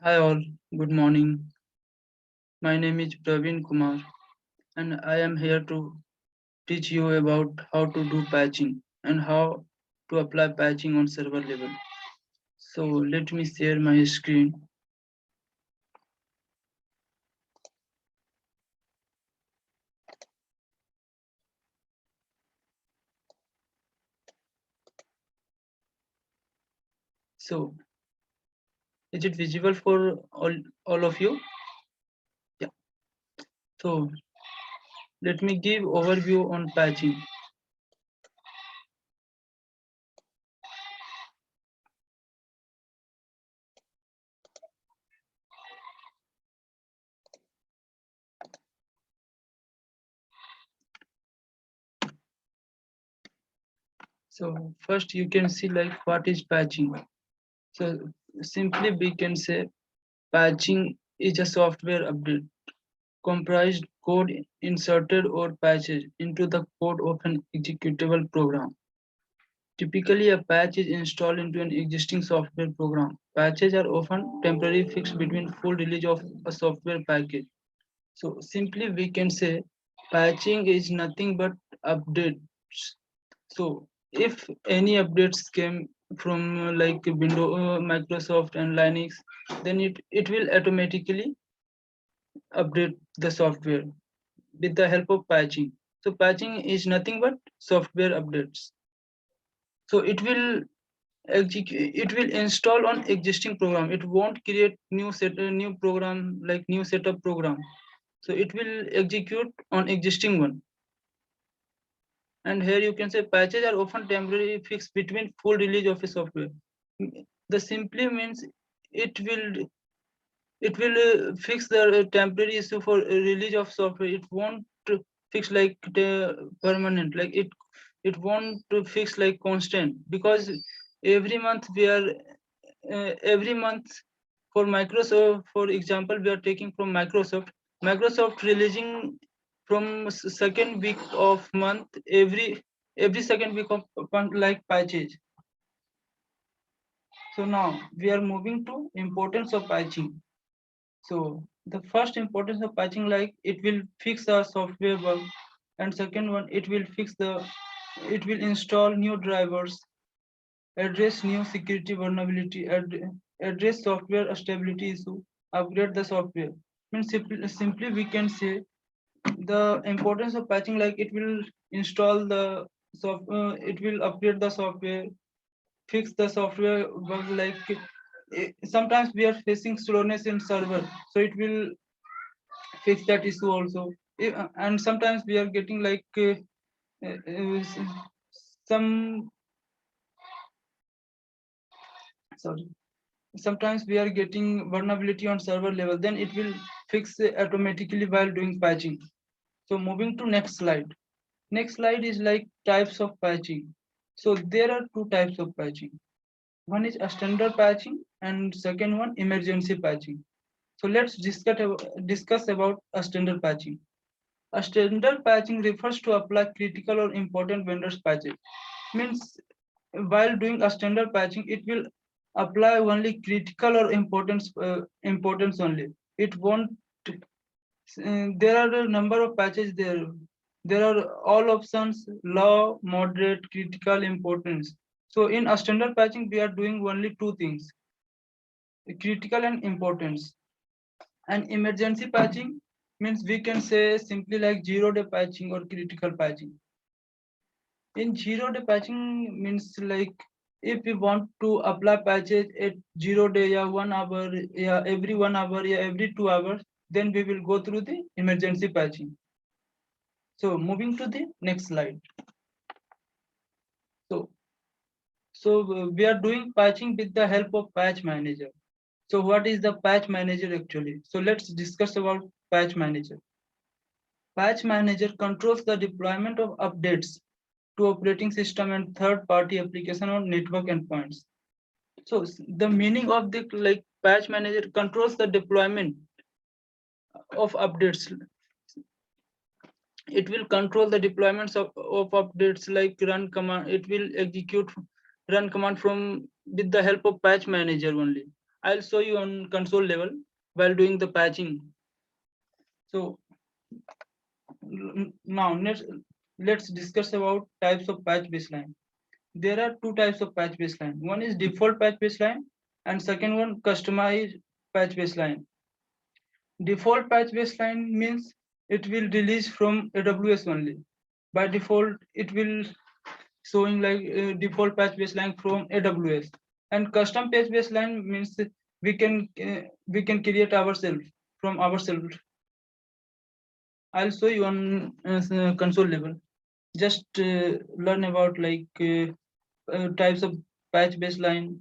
Hi all, good morning. My name is Praveen Kumar and I am here to teach you about how to do patching and how to apply patching on server level. So let me share my screen. So is it visible for all of you? Yeah. So let me give overview on patching. So first you can see like what is patching. So simply we can say patching is a software update comprised code inserted or patches into the code of an executable program. Typically, a patch is installed into an existing software program. Patches are often temporary fixed between full release of a software package. So simply we can say patching is nothing but updates. So if any updates came from like Windows, Microsoft and Linux, then it will automatically update the software with the help of patching. So patching is nothing but software updates. So it will install on existing program. It won't create new program like new setup program. So it will execute on existing one. And here you can say patches are often temporary fix between full release of a software. The simply means it will it will fix the temporary issue for release of software. It won't fix like the permanent, like it won't fix like constant, because every month we are every month for Microsoft, for example, we are taking from Microsoft releasing from second week of month, every second week of month, like patches. So now we are moving to importance of patching. So the first importance of patching, like it will fix the software bug, and second one, it will install new drivers, address new security vulnerability, address software stability issue, upgrade the software. Means simply we can say the importance of patching, like it will install the it will upgrade the software, fix the software bug, like sometimes we are facing slowness in server, so it will fix that issue also. And sometimes we are getting like some sorry sometimes we are getting vulnerability on server level, then it will fix automatically while doing patching. So moving to next slide. Next slide is like types of patching. So there are two types of patching. One is a standard patching and second one emergency patching. So let's discuss about a standard patching. A standard patching refers to apply critical or important vendors patches. Means while doing a standard patching, it will apply only critical or importance only. It won't. There are a number of patches there. There are all options: low, moderate, critical, importance. So in a standard patching, we are doing only two things: critical and importance. And emergency patching means we can say simply like 0 day patching or critical patching. In 0 day patching means like if we want to apply patches at 0 day, yeah, 1 hour, yeah, every 1 hour, yeah, every 2 hours, then we will go through the emergency patching. So moving to the next slide. So we are doing patching with the help of patch manager. So what is the patch manager actually? So let's discuss about patch manager. Patch manager controls the deployment of updates to operating system and third-party application on network endpoints. So the meaning of the like patch manager controls the deployment of updates. It will control the deployments of updates like run command. It will execute run command from with the help of patch manager only. I'll show you on console level while doing the patching. So now let's discuss about types of patch baseline. There are two types of patch baseline. One is default patch baseline and second one customized patch baseline. Default patch baseline means it will release from AWS only. By default, it will showing like default patch baseline from AWS. And custom patch baseline means we can create ourselves from ourselves. I'll show you on console level. Just learn about like types of patch baseline.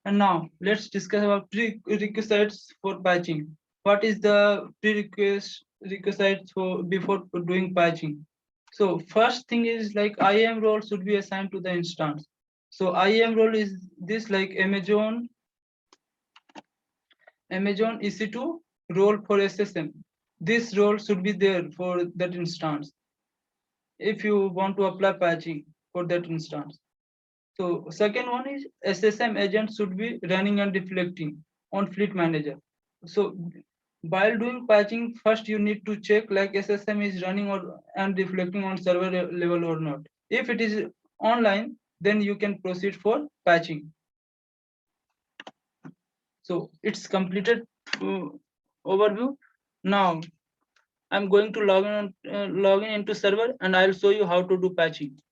And now let's discuss about prerequisites for patching. What is the prerequisites for before doing patching? So first thing is like IAM role should be assigned to the instance. So IAM role is this like Amazon EC2 role for SSM. This role should be there for that instance if you want to apply patching for that instance. So second one is SSM agent should be running and reflecting on Fleet Manager. So while doing patching, first you need to check like SSM is running or and reflecting on server level or not. If it is online, then you can proceed for patching. So it's completed overview. Now I'm going to log in into server and I'll show you how to do patching.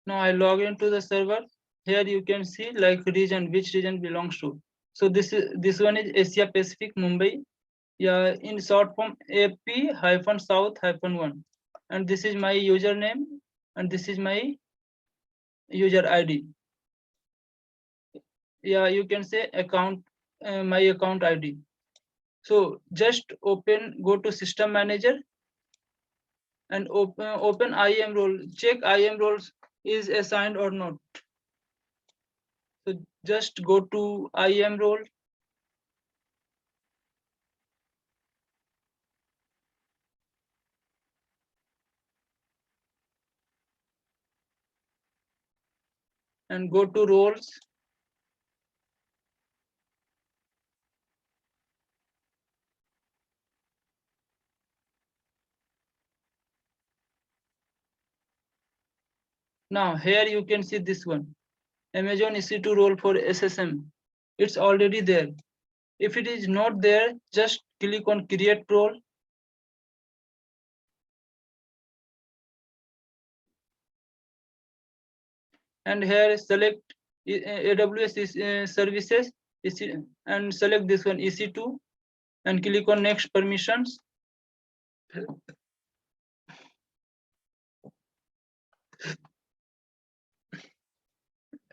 Now I log into the server. Here you can see like region, which region belongs to. So this one is Asia Pacific Mumbai. Yeah, in short form AP-South-1. And this is my username and this is my user ID. Yeah, you can say account, my account ID. So just go to System Manager and open IAM role. Check IAM roles is assigned or not. So just go to IAM role. And go to roles. Now here you can see this one, Amazon EC2 role for SSM. It's already there. If it is not there, just click on create role. And here select AWS services and select this one EC2 and click on next permissions.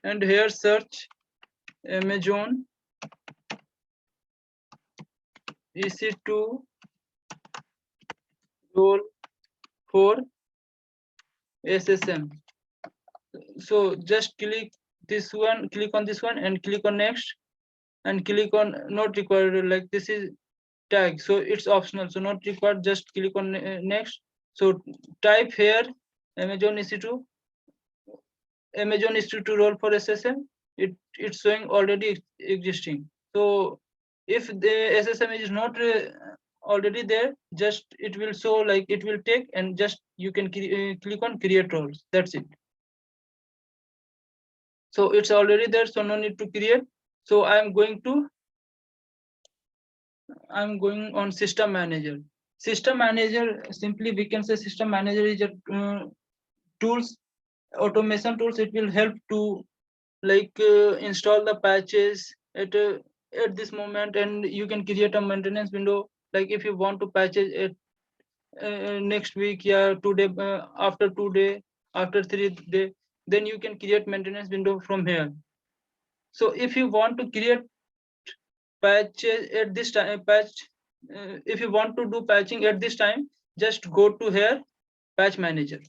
And here search Amazon EC2 role for SSM. So just click on this one and click on next and click on not required, like this is tag, so it's optional, so not required, just click on next. So type here Amazon EC2 role for SSM. It's showing already existing. So if the SSM is not already there, just it will show like it will take, and just you can click on create roles. That's it. So it's already there, so no need to create. So I'm going on System Manager. System manager, simply we can say system manager is a tools, automation tools. It will help to install the patches at this moment, and you can create a maintenance window. Like if you want to patch it next week, yeah, today, after 2 day, after 3 day, then you can create maintenance window from here. So if you want to create patches at this time, if you want to do patching at this time, just go to here, patch manager.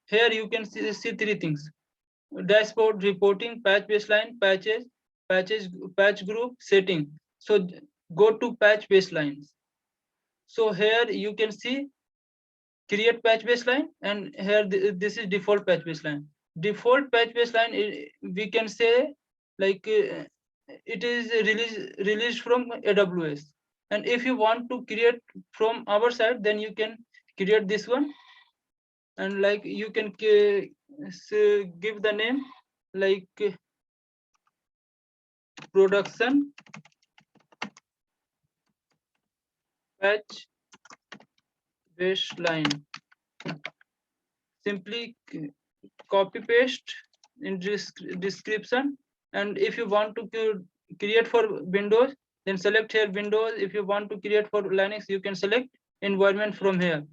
Here you can see three things: dashboard, reporting, patch baseline, patch group, setting. So go to patch baselines. So here you can see create patch baseline, and here this is default patch baseline. Default patch baseline, we can say it is released from AWS. And if you want to create from our side, then you can create this one, and you can give the name like production patch baseline. Simply copy paste in description. And if you want to create for Windows, then select here Windows. If you want to create for Linux, you can select environment from here.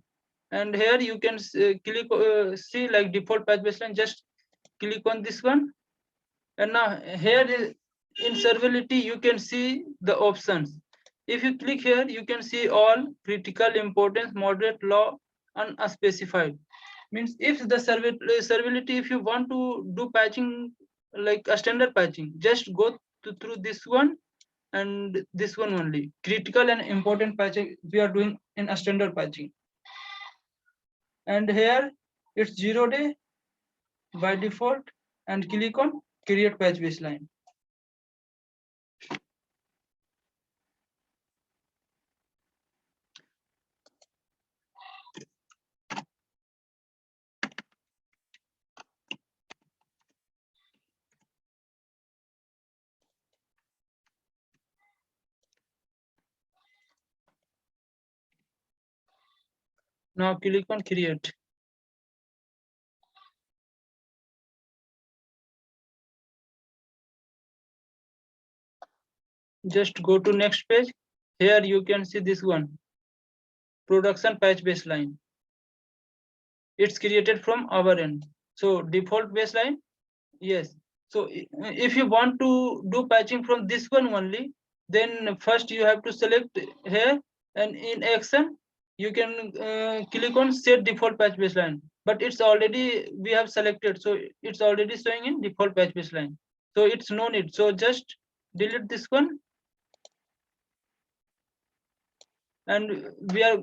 And here you can click see like default patch baseline. Just click on this one, and now here in servability you can see the options. If you click here, you can see all critical, importance, moderate, low, unspecified. Means if the servability, if you want to do patching like a standard patching, just go through this one and this one only. Critical and important patching we are doing in a standard patching. And here it's 0 day by default, and click on create patch baseline. Now click on create. Just go to next page. Here you can see this one, production patch baseline. It's created from our end. So default baseline, yes. So if you want to do patching from this one only, then first you have to select here, and in action you can click on set default patch baseline. But it's already, we have selected, so it's already showing in default patch baseline. So it's no need. So just delete this one, and we are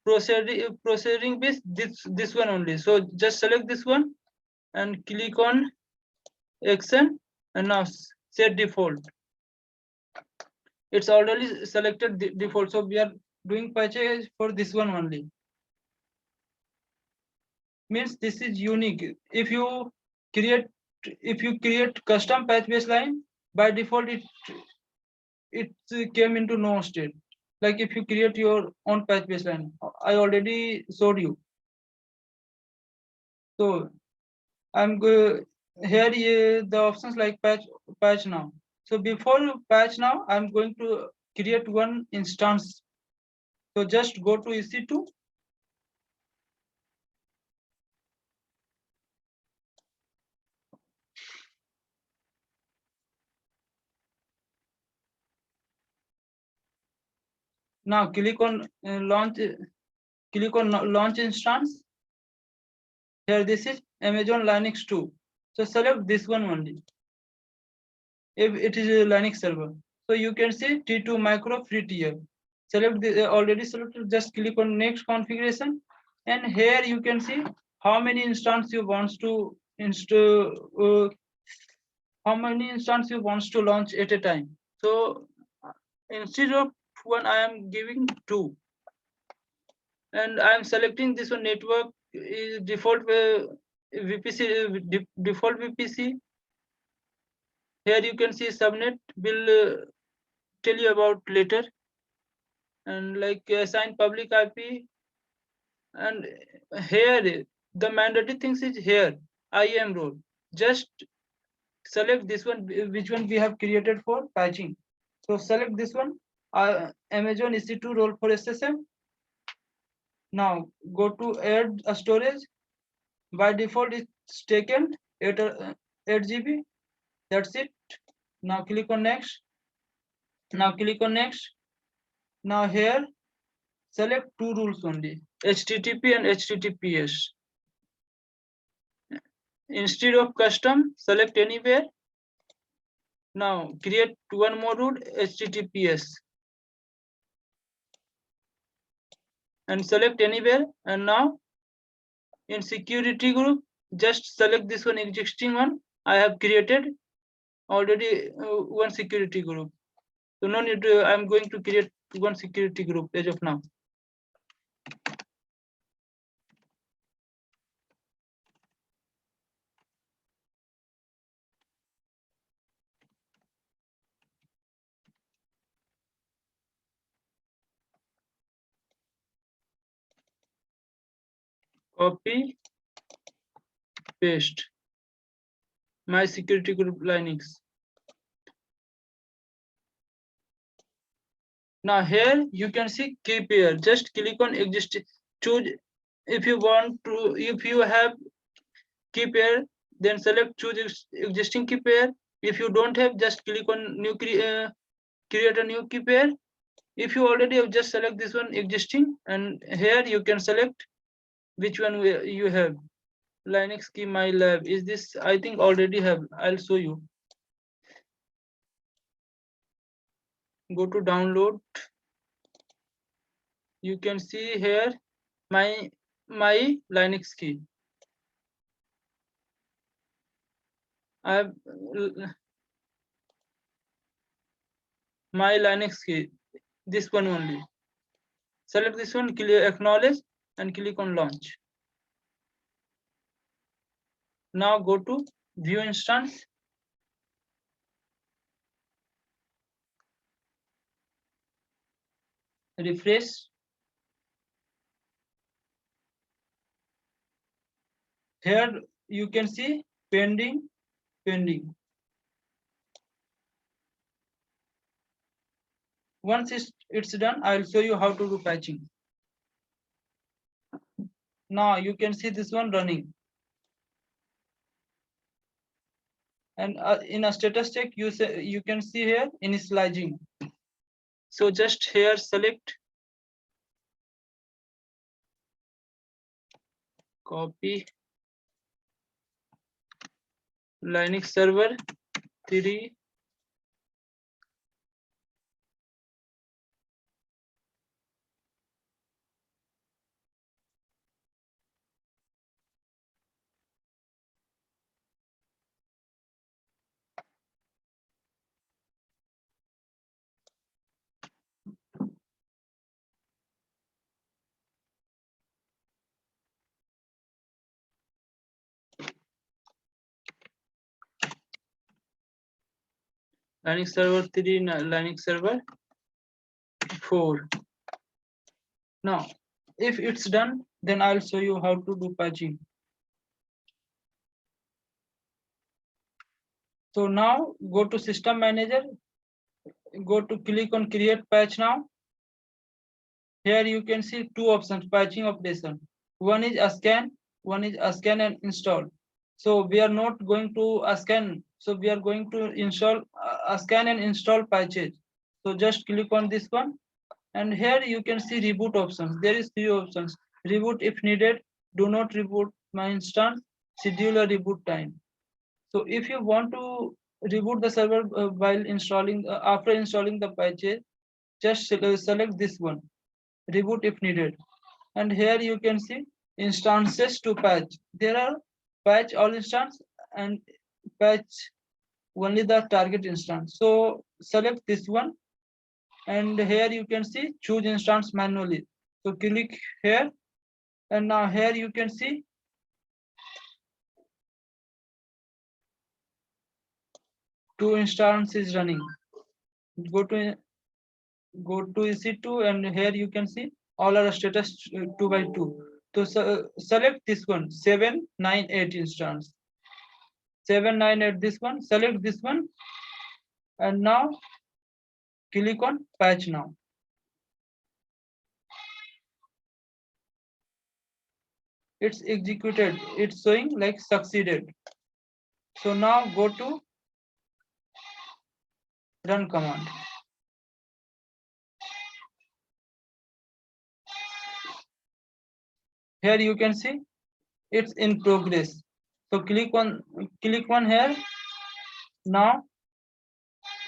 proceeding with this one only. So just select this one and click on action, and now set default. It's already selected default, so we are doing patches for this one only. Means this is unique. If you create custom patch baseline, by default it came into no state. Like if you create your own patch baseline, I already showed you. So I'm good here. The options like patch now. So before patch now, I'm going to create one instance. So just go to EC2. Now click on launch. Click on launch instance. Here this is Amazon Linux 2. So select this one only. If it is a Linux server, so you can see T2 micro free tier. Select the already selected. Just click on next configuration, and here you can see how many instance you want to install. How many instance you want to launch at a time. So instead of one, I am giving 2, and I am selecting this one. Network is default VPC, default VPC. Here you can see subnet. Will tell you about later. And like assign public IP. And here the mandatory things is here IAM role. Just select this one, which one we have created for patching. So select this one, Amazon EC2 role for SSM. Now go to add a storage. By default, it's taken 8 GB. That's it. Now click on next. Now click on next. Now here select two rules only, HTTP and HTTPS. Instead of custom, select anywhere. Now create one more rule, HTTPS, and select anywhere. And now in security group, just select this one, existing one. I have created already one security group. So no need to, I'm going to create one security group as of now. Copy, paste. My security group Linux. Now here you can see key pair. Just click on existing. Choose if you want to. If you have key pair, then select choose existing key pair. If you don't have, just click on new create a new key pair. If you already have, just select this one existing, and here you can select which one you have. Linux key my lab is this, I think already have. I'll show you. Go to download. You can see here my Linux key. I have my Linux key, this one only. Select this one, acknowledge, and click on launch. Now go to view instance. Refresh. Here you can see pending. Once it's done, I'll show you how to do patching. Now you can see this one running. And in a status check, you can see here initializing. So just here select, copy Linux server 3. Linux server 3, Linux server 4. Now, if it's done, then I'll show you how to do patching. So now go to system manager, go to click on create patch now. Here you can see two options, patching operation. One is a scan, one is a scan and install. So we are not going to a scan. So we are going to install a scan and install patches. So just click on this one. And here you can see reboot options. There is 3 options. Reboot if needed, do not reboot my instance, schedule a reboot time. So if you want to reboot the server while installing, after installing the patches, just select this one, reboot if needed. And here you can see instances to patch. There are patch all instance and patch only the target instance. So select this one. And here you can see choose instance manually. So click here, and now here you can see 2 instance is running. Go to EC2, and here you can see all our status 2 by 2. So select this one 798 instance. 798 this one. Select this one, and now click on patch now. It's executed. It's showing like succeeded. So now go to run command. Here you can see it's in progress. So click on here. Now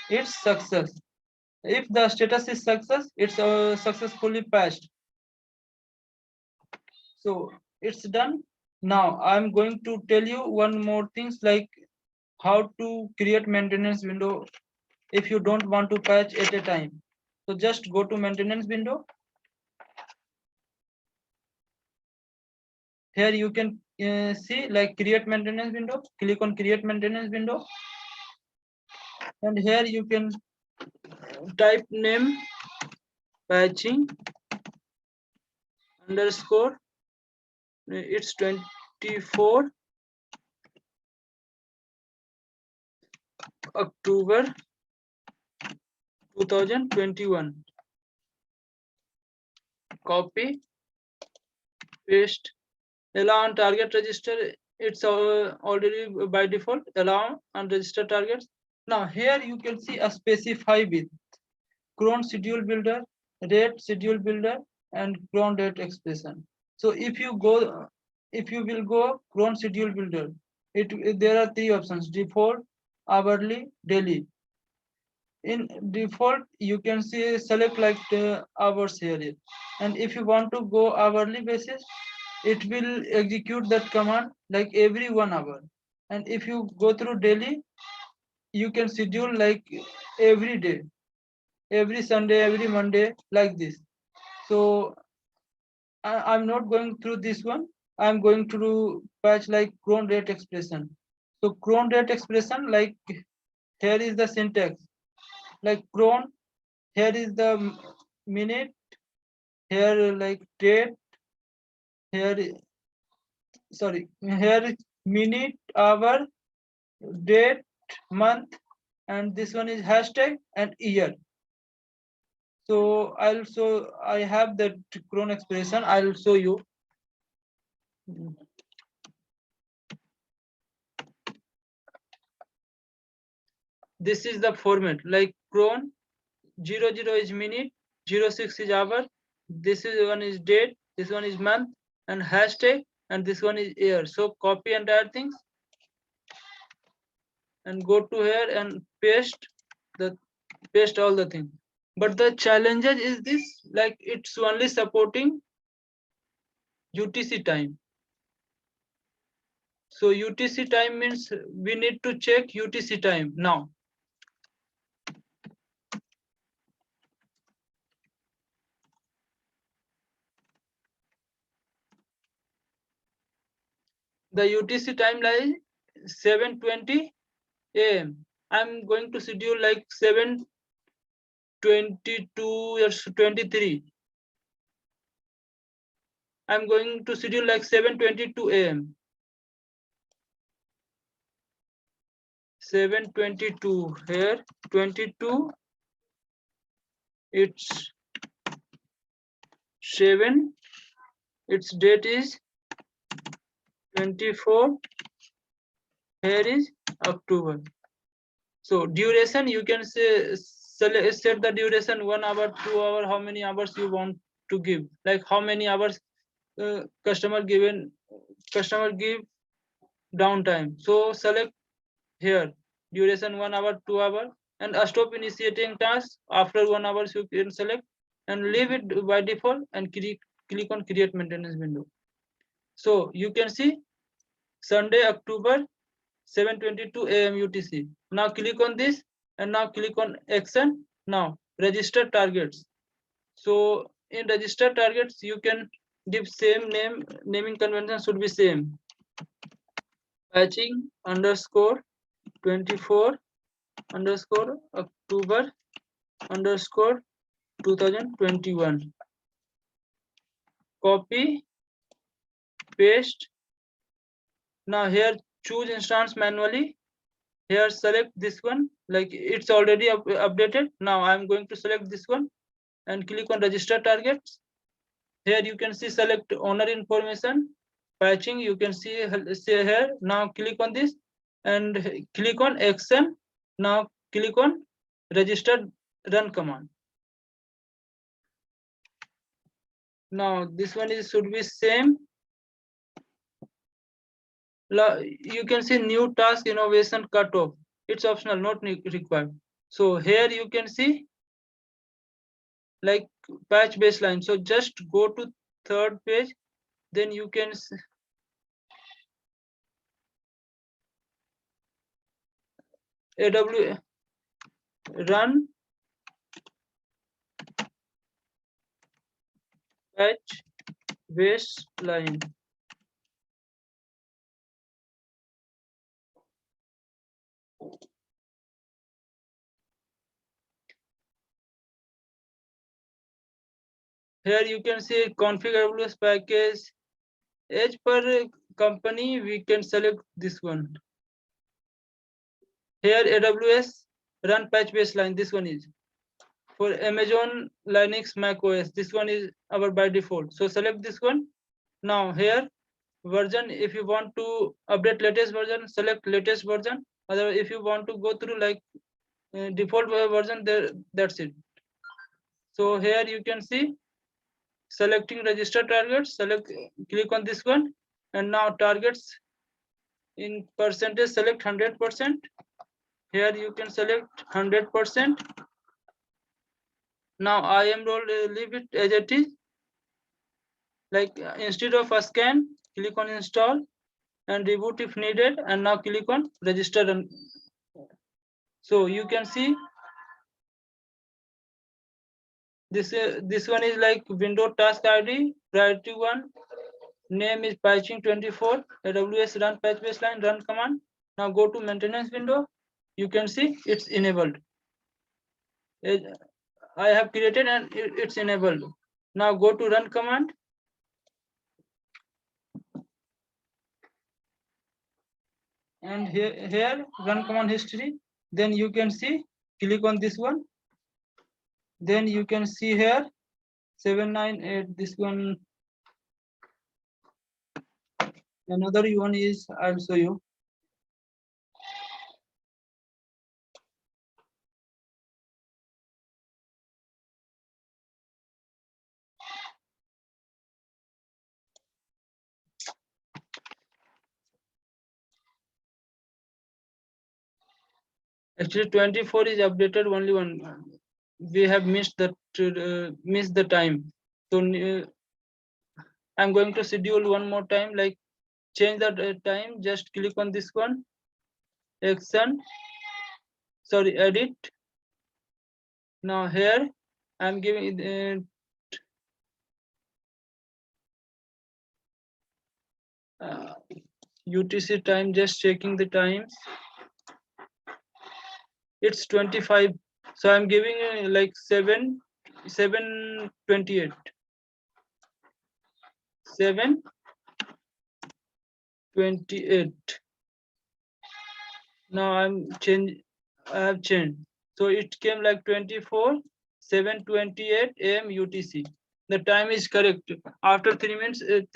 it's success. If the status is success, it's successfully patched. So it's done. Now I'm going to tell you one more things, like how to create maintenance window if you don't want to patch at a time. So just go to maintenance window. Here you can see like create maintenance window. Click on create maintenance window, and here you can type name patching underscore. It's 24 October 2021. Copy, paste. Allow on target register. It's already by default. Allow on register targets. Now here you can see a specify with cron schedule builder, rate schedule builder, and cron date expression. So if you will go cron schedule builder, there are 3 options: default, hourly, daily. In default you can see select like the hours here, and if you want to go hourly basis, it will execute that command like every 1 hour. And if you go through daily, you can schedule like every day, every Sunday, every Monday, like this. So I'm not going through this one. I'm going to patch like cron rate expression. So cron rate expression, like here is the syntax, like cron, here is the minute, here like date, here sorry, here is minute, hour, date, month, and this one is hashtag and year. So I have that cron expression. I'll show you. This is the format, like cron 00 is minute, 06 is hour, this is one is date, this one is month, and hashtag, and this one is year. So copy entire things and go to here and paste all the things. But the challenges is this, like it's only supporting UTC time. So UTC time means we need to check UTC time now. The UTC time lies 7:20 a.m. I'm going to schedule like 7:22 or 23. I'm going to schedule like 7:22 a.m. 7:22 here, 22. It's 7. Its date is 24. Here is October. So duration, you can say set the duration 1 hour, 2 hour, how many hours you want to give, like how many hours customer give downtime. So select here duration 1 hour, 2 hour, and stop initiating task after 1 hour. You can select and leave it by default and click on create maintenance window. So you can see Sunday, October 7:22 a.m. UTC. Now click on this, and now click on action. Now register targets. So in register targets, you can give same name. Naming convention should be same. Patching underscore 24 underscore October underscore 2021. Copy, paste. Now here choose instance manually. Here select this one, like it's already updated. Now I'm going to select this one and click on register targets. Here you can see select owner information, patching, you can see here. Now click on this and click on action. Now click on register run command. Now this one is should be same. You can see new task innovation cutoff. It's optional, not required. So here you can see like patch baseline. So just go to third page, then you can AW run patch baseline. Here you can see config AWS package. As per company, we can select this one. Here AWS run patch baseline. This one is for Amazon Linux Mac OS. This one is our by default. So select this one. Now here version, if you want to update latest version, select latest version. Otherwise, if you want to go through like default version, there that's it. So here you can see selecting register targets. Click on this one, and now targets in percentage, select 100%. Here you can select 100%. Now I am role leave it as it is. Like instead of a scan, click on install and reboot if needed, and now click on register. And so you can see this one is like window task ID priority 1, name is patching 24, AWS run patch baseline run command. Now go to maintenance window, you can see it's enabled. I have created and it's enabled. Now go to run command. And here run command history. Then you can see, click on this one. Then you can see here 798. This one, another one is, I'll show you. Actually 24 is updated only one. We have missed that missed the time. So I'm going to schedule one more time, like change the time. Just click on this one, action, sorry, edit. Now here I'm giving UTC time, just checking the times. It's 25. So I'm giving like 7:28. 7:28. Now I have changed. So it came like 24, 7:28 AM UTC. The time is correct. After 3 minutes, it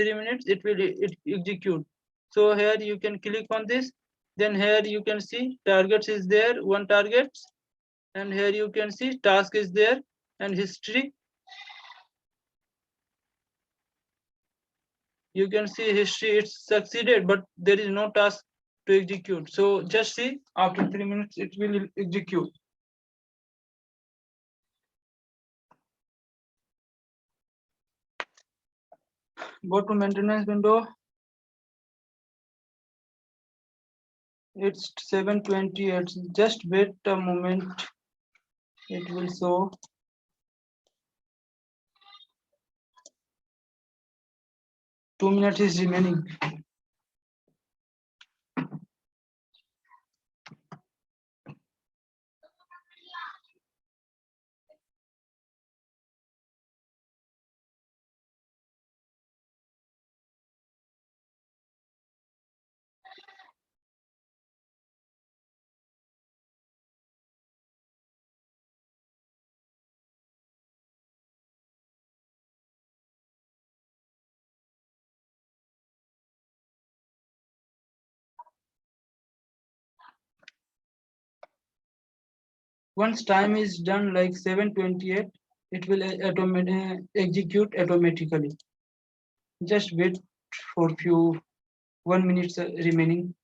will execute. So here you can click on this. Then here you can see targets is there, one target. And here you can see task is there and history. You can see history, it's succeeded, but there is no task to execute. So just see after 3 minutes, it will execute. Go to maintenance window. It's 7:28. Just wait a moment. It will show. Two minutes is remaining. Once time is done like 7:28, it will execute automatically. Just wait for few 1 minute remaining.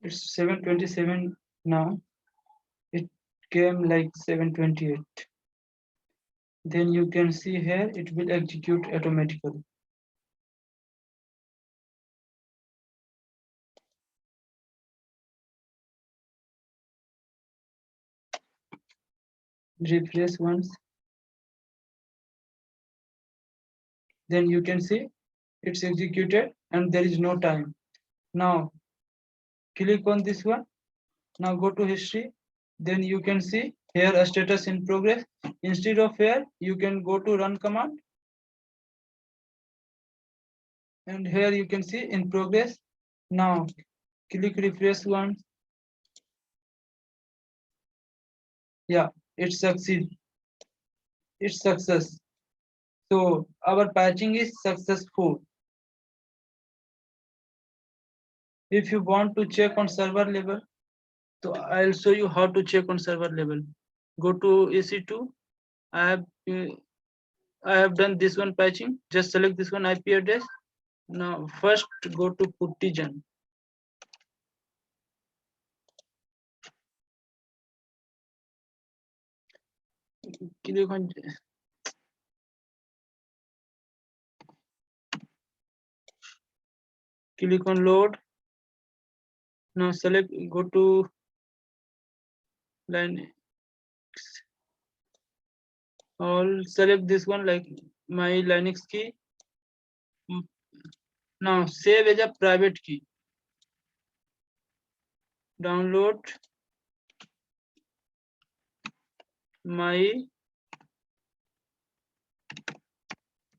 It's 7:27 now. It came like 7:28. Then you can see here it will execute automatically. Refresh once. Then you can see it's executed and there is no time. Now click on this one. Now go to history. Then you can see here a status in progress. Instead of here, you can go to run command. And here you can see in progress. Now click refresh once. Yeah, it succeed. It's success. So our patching is successful. If you want to check on server level, so I'll show you how to check on server level. Go to EC2. I have uh, I have done this one patching. Just select this one IP address. Now first go to Puttigen. Click on load. Now select, go to line all, select this one like my Linux key. Now save as a private key. Download my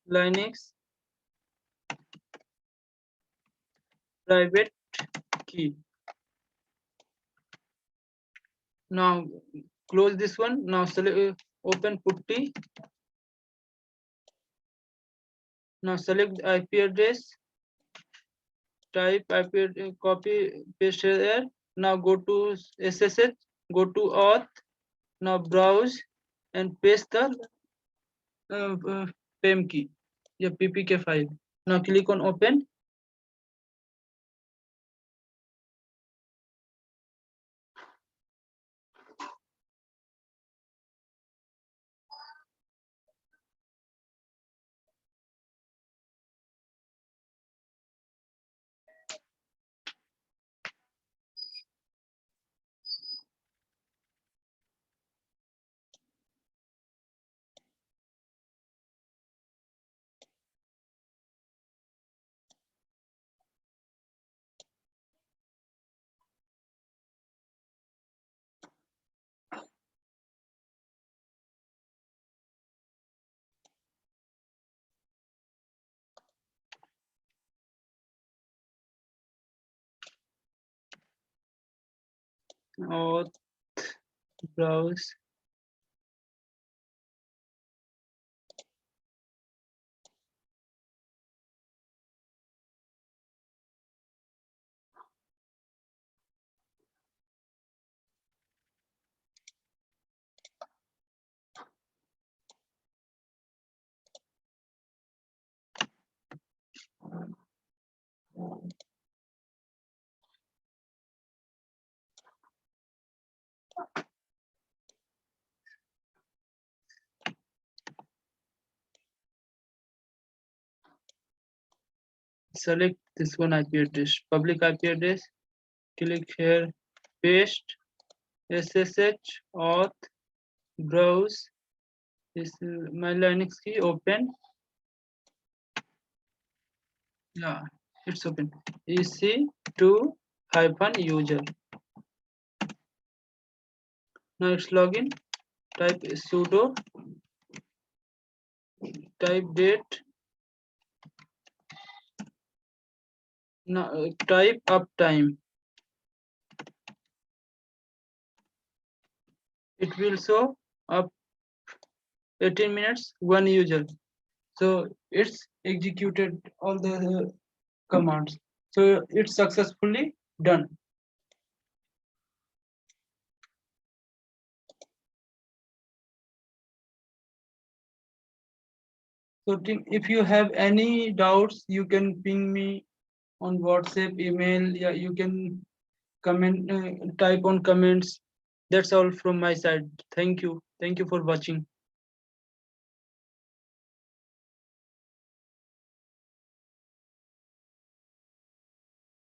Linux private key. Now close this one. Now select, open putty. Now select IP address, type IP address, copy, paste here. Now go to SSH, go to auth. Now browse and paste the PEM key, your PPK file. Now click on open. Auth, browse. Select this one IP address, public IP address. Click here, paste, SSH, auth, browse. This is my Linux key, open. Yeah, it's open. EC2 -user. Now it's login. type sudo type date type uptime. It will show up 18 minutes, one user. So it's executed all the commands. So it's successfully done. So if you have any doubts, you can ping me on WhatsApp, email. Yeah, you can comment, type on comments. That's all from my side. Thank you. Thank you for watching.